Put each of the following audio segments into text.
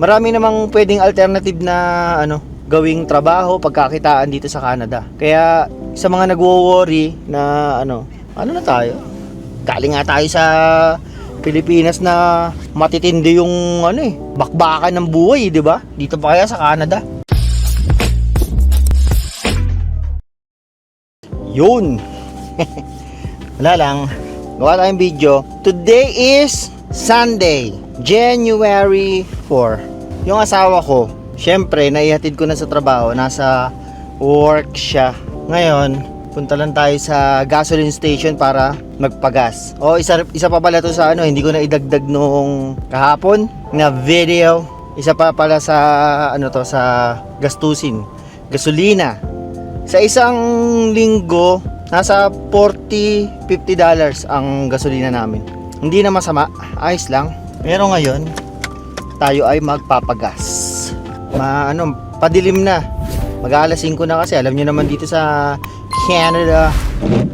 marami namang pwedeng alternative na gawing trabaho, pagkakitaan dito sa Canada. Kaya sa mga nagwo-worry na ano na tayo? Galing nga tayo sa Pilipinas na matitindi yung bakbakan ng buhay, 'di ba? Dito pa kaya sa Canada? Yun. Wala lang. Gawa tayong video. Today is Sunday, January 4. Yung asawa ko, syempre, naihatid ko na sa trabaho. Nasa work siya. Ngayon, punta lang tayo sa gasoline station para magpagas. Isa pa pala to sa hindi ko na idagdag nung kahapon na video. Isa pa pala sa sa gastusin. Gasolina. Sa isang linggo, nasa $40-50 ang gasolina namin. Hindi na masama, ayos lang. Pero ngayon, tayo ay magpapagas. Padilim na. Mag-aalas 5 na kasi alam niyo naman dito sa Canada,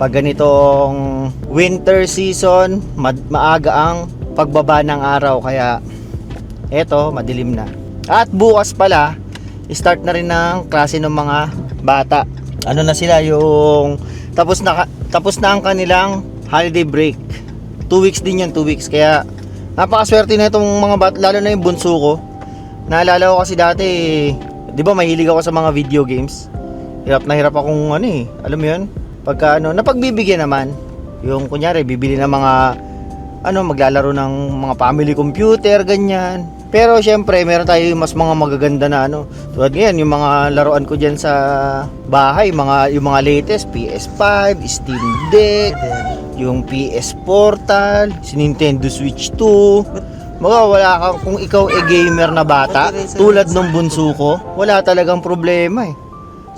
pag ganitong winter season, maaga ang pagbaba ng araw, kaya eto, madilim na. At bukas pala, start na rin ng klase ng mga bata. Na sila yung tapos na ang kanilang holiday break. 2 weeks din yan, 2 weeks. Kaya napakaswerte na itong mga bata, lalo na yung bunso ko. Naalala ko kasi dati, di ba mahilig ako sa mga video games. Hirap na hirap akong alam mo yun? Pagka napagbibigyan naman. Yung kunyari, bibili ng mga maglalaro ng mga family computer, ganyan. Pero syempre, meron tayo mas mga magaganda na tulad ngayon, yung mga laruan ko dyan sa bahay, yung mga latest, PS5, Steam Deck, yung PS Portal, si Nintendo Switch 2. Wala kang, kung ikaw gamer na bata, tulad ng bunso ko, wala talagang problema eh.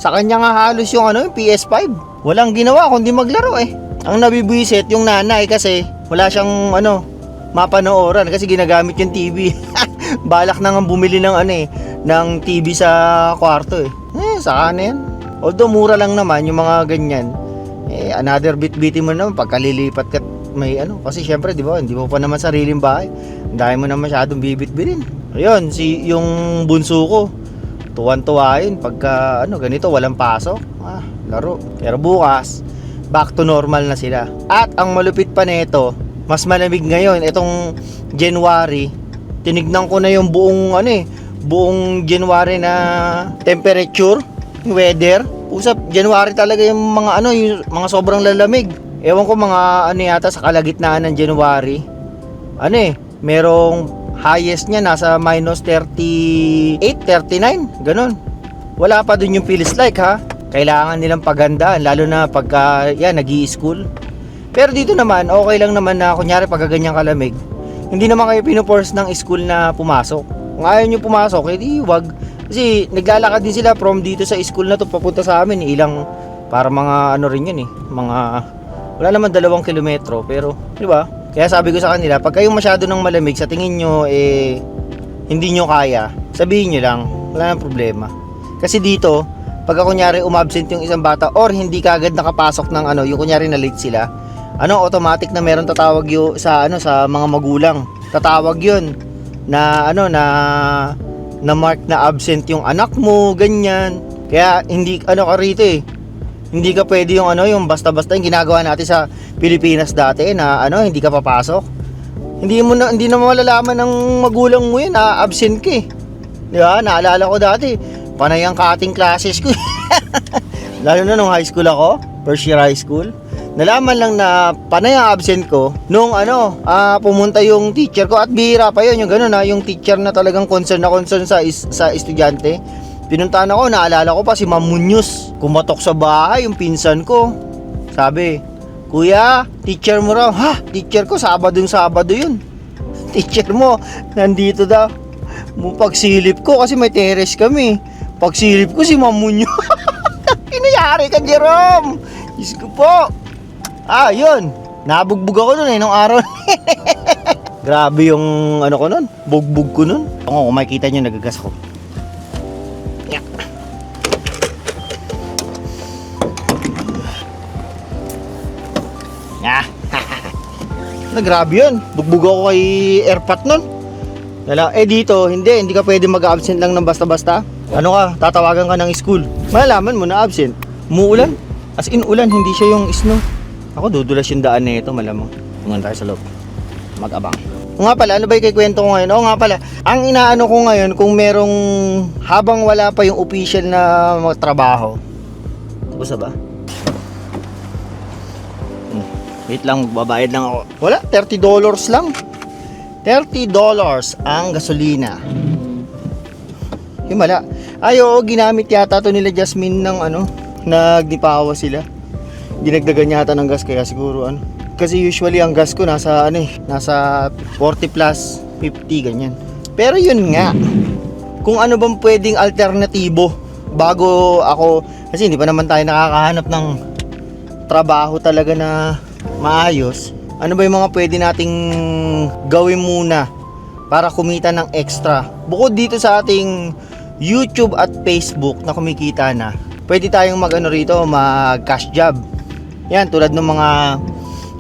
Sa kanya nga halos yung yung PS5, walang ginawa kundi maglaro eh. Ang nabibwisit yung nanay kasi wala siyang mapanooran kasi ginagamit yung TV. Balak na nga bumili ng ng TV sa kwarto eh. Saka na yan. Although mura lang naman yung mga ganyan. Another bit-bitin mo naman pagkalilipat ka may kasi syempre di ba hindi mo pa naman sariling bahay. Dahil mo na masyadong bibit-bitin. Ayun, yung bunso ko tuwan-tuwa yun pagka ganito walang pasok. Laro. Pero bukas back to normal na sila. At ang malupit pa nito, mas malamig ngayon itong January. Tinignan ko na yung buong January na temperature, weather. Usap January talaga yung yung mga sobrang lalamig. Ewan ko mga yata sa kalagitnaan ng January. Merong highest niya nasa minus 38, 39, ganun. Wala pa dun yung feels like ha. Kailangan nilang pagandaan lalo na pagka nag-i-school. Pero dito naman, okay lang naman na kunyari pagka ganyang kalamig, hindi naman kayo pinoforce ng school na pumasok. Kung ayaw nyo pumasok, edi wag. Kasi naglalakad din sila from dito sa school na to papunta sa amin. Ilang, para mga rin yun mga, wala naman 2 kilometro. Pero, di ba? Kaya sabi ko sa kanila, pag kayong masyado ng malamig, sa tingin nyo, hindi nyo kaya, sabihin nyo lang, wala nang problema. Kasi dito, pagka kunyari umabsent yung isang bata, or hindi kagad nakapasok ng yung kunyari na late sila, automatic na meron tatawag sa mga magulang. Tatawag 'yun na na mark na absent yung anak mo, ganyan. Kaya hindi ka rito eh. Hindi ka pwede yung basta-basta yung ginagawa natin sa Pilipinas dati na hindi ka papasok. Hindi na malalaman ng magulang mo yun na absent ka eh. Di ba? Naalala ko dati, panay ang cutting classes ko. Lalo na nung high school ako, first year high school. Nalaman lang na panay ang absent ko nung pumunta yung teacher ko at bihira pa yun yung gano'n yung teacher na talagang concern sa estudyante. Pinuntahan ako, naalala ko pa si Ma'am Muñoz. Kumatok sa bahay yung pinsan ko. Sabi, "Kuya, teacher mo raw." "Ha? Teacher ko, Sabado yun." "Teacher mo, nandito daw." Pagsilip ko kasi may terrace kami. Pagsilip ko si Ma'am Muñoz. Pinayari ka, Jerome. Diyos ko po. Yun. Nabugbog ako nun nung araw. Grabe yung ko nun. Bugbog ko nun. Kung makikita nyo, nagagas ako. Grabe yun. Bugbog ako kay airpot nun. Dito, hindi ka pwede mag-absent lang ng basta-basta. Ano ka, tatawagan ka ng school. Malalaman mo na absent. Umuulan. As in ulan, hindi siya yung snow. Ako, dudulas yung daan na ito, malamang. Tungan tayo sa loob. Mag-abang. O nga pala, ano ba yung kikwento ko ngayon? O nga pala, ang inaano ko ngayon, kung merong habang wala pa yung official na trabaho. Tapos na ba? Wait lang, babayad lang ako. Wala, $30 lang. $30 ang gasolina. Himala. Ay, oo, ginamit yata to nila Jasmine ng nagdipawa sila. Dinagdagan yata ng gas kaya siguro Kasi usually ang gas ko nasa nasa 40 plus 50 ganyan. Pero yun nga, kung ano bang pwedeng alternatibo bago ako, kasi hindi pa naman tayo nakakahanap ng trabaho talaga na maayos. Ano ba yung mga pwede nating gawin muna para kumita ng extra? Bukod dito sa ating YouTube at Facebook na kumikita na, pwede tayong rito, mag cash job. Yan, tulad ng mga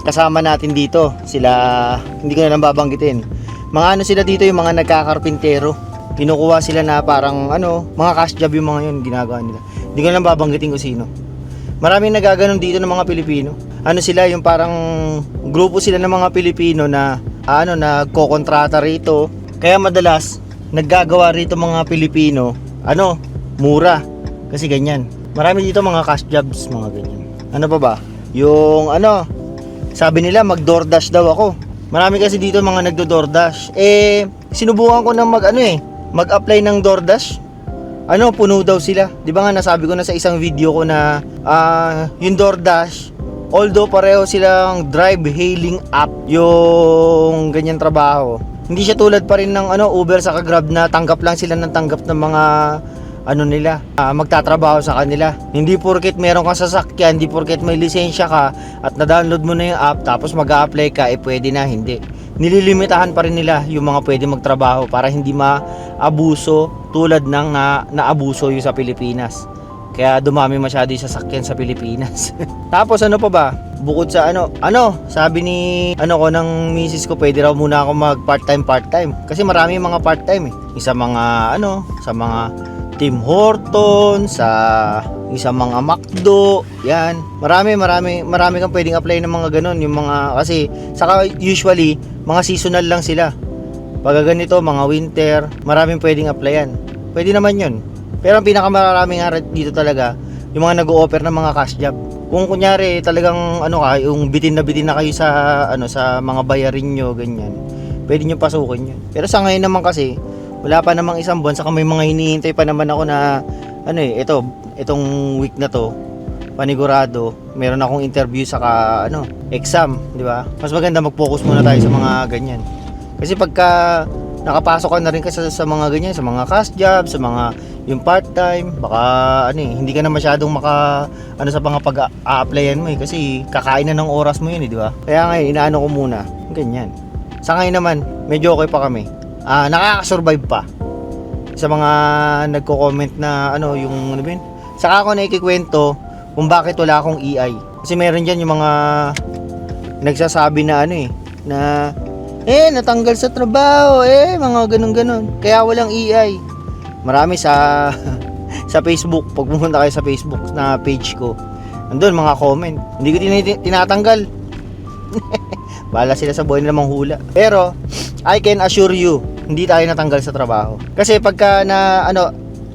kasama natin dito. Sila, hindi ko na lang babanggitin. Mga sila dito, yung mga nagkakarpintero. Kinukuha sila na parang mga cash job yung mga yun, ginagawa nila. Hindi ko na lang babanggitin kung sino. Maraming nagaganon dito ng mga Pilipino. Sila, yung parang grupo sila ng mga Pilipino na nagkokontrata rito. Kaya madalas naggagawa rito mga Pilipino mura. Kasi ganyan. Marami dito mga cash jobs, mga ganyan. Ano pa ba? Yung sabi nila mag-DoorDash daw ako. Marami kasi dito mga nagdo-DoorDash. Sinubukan ko na mag-apply ng DoorDash. Puno daw sila. 'Di ba nga nasabi ko na sa isang video ko na yung DoorDash, although pareho silang drive hailing app, yung ganyan trabaho, hindi siya tulad pa rin ng Uber sa Grab na tanggap lang sila ng tanggap ng mga nila, magtatrabaho sa kanila. Hindi porket meron kang sasakyan, hindi porket may lisensya ka at na-download mo na yung app tapos mag-a-apply ka, pwede na. Hindi. Nililimitahan pa rin nila yung mga pwede magtrabaho para hindi maabuso tulad ng naabuso yung sa Pilipinas. Kaya dumami masyado yung sasakyan sa Pilipinas. Tapos ano pa ba? Bukod sa sabi ni ng misis ko, pwede raw muna ako mag part-time. Kasi marami yung mga part-time eh. Sa mga sa mga Tim Horton, sa mga McDo, yan. Marami kang pwedeng apply ng mga ganun, yung mga, kasi saka usually mga seasonal lang sila. Pag ganito, mga winter, maraming pwedeng applyan. Pwede naman yun. Pero ang pinakamarami nga dito talaga, yung mga nag-o-offer ng mga cash job. Kung kunyari talagang yung bitin na kayo sa sa mga bayarin nyo, ganyan, pwede nyo pasukin yun. Pero sa ngayon naman kasi wala pa namang isang buwan, saka may mga hinihintay pa naman ako na itong week na to, panigurado meron akong interview saka exam, di ba? Mas maganda mag-focus muna tayo sa mga ganyan. Kasi pagka nakapasok ka na rin kasi sa mga ganyan, sa mga cash job, sa mga yung part-time, baka hindi ka na masyadong sa mga pag-a-applyan mo kasi kakain na ng oras mo yun, di ba? Kaya ngayon inaano ko muna, ganyan. Sa ngayon naman, medyo okay pa kami. Nakaka-survive pa sa mga nagko-comment na saka ako nakikikwento kung bakit wala akong EI. Kasi meron dyan yung mga nagsasabi na natanggal sa trabaho, mga ganun. Kaya walang EI. Marami sa Facebook, pag pumunta kayo sa Facebook na page ko, andun mga comment, hindi ko tinatanggal. Bahala sila sa buhay nila manghula. Pero I can assure you, hindi tayo natanggal sa trabaho. Kasi pagka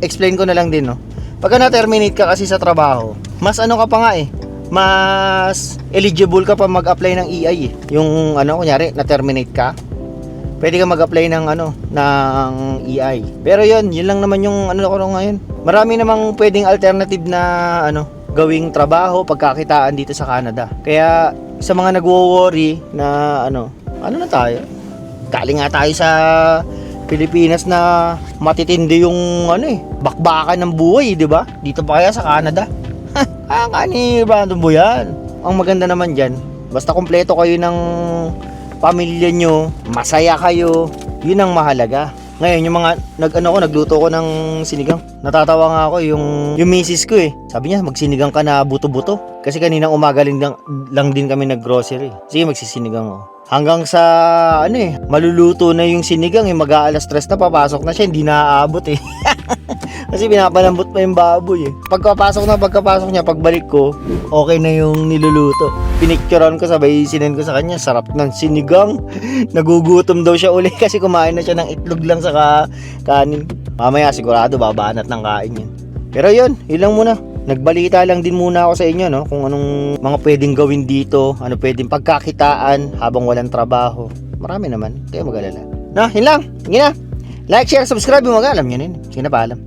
explain ko na lang din, pagka na-terminate ka kasi sa trabaho, mas ka pa nga mas eligible ka pa mag-apply ng EI Yung kunyari, na-terminate ka, pwede ka mag-apply ng ng EI. Pero yun lang naman yung ko ngayon. Marami namang pwedeng alternative na gawing trabaho, pagkakitaan dito sa Canada. Kaya sa mga nagwo-worry na na tayo, galing nga tayo sa Pilipinas na matitindi yung bakbakan ng buhay, di ba? Dito pa kaya sa Canada? Ba ito yan? Ang maganda naman dyan, basta kumpleto kayo ng pamilya nyo, masaya kayo, yun ang mahalaga. Ngayon yung mga nagluto ko ng sinigang. Natatawa nga ako yung misis ko Sabi niya, magsinigang ka na buto-buto. Kasi kaninang umaga lang din kami nag-grocery. Sige, magsisinigang ako. Hanggang sa maluluto na yung sinigang, mag-aalas 3 na papasok na siya, hindi na aabot eh. Kasi pinapalambot pa yung baboy eh. Pagkapasok niya, pagbalik ko, okay na yung niluluto. Pinicturean ko, sabay sinend ko sa kanya, sarap ng sinigang. Nagugutom daw siya uli kasi kumain na siya ng itlog lang sa kanin. Mamaya sigurado babanat ng kain yan. Pero yun lang muna. Nagbalita lang din muna ako sa inyo, no, kung anong mga pwedeng gawin dito, ano pwedeng pagkakitaan habang walang trabaho. Marami naman, kaya mag-alala. Yun lang. Sige na. Like, share, subscribe, yung mga alam nyo na yun. Sige na, paalam.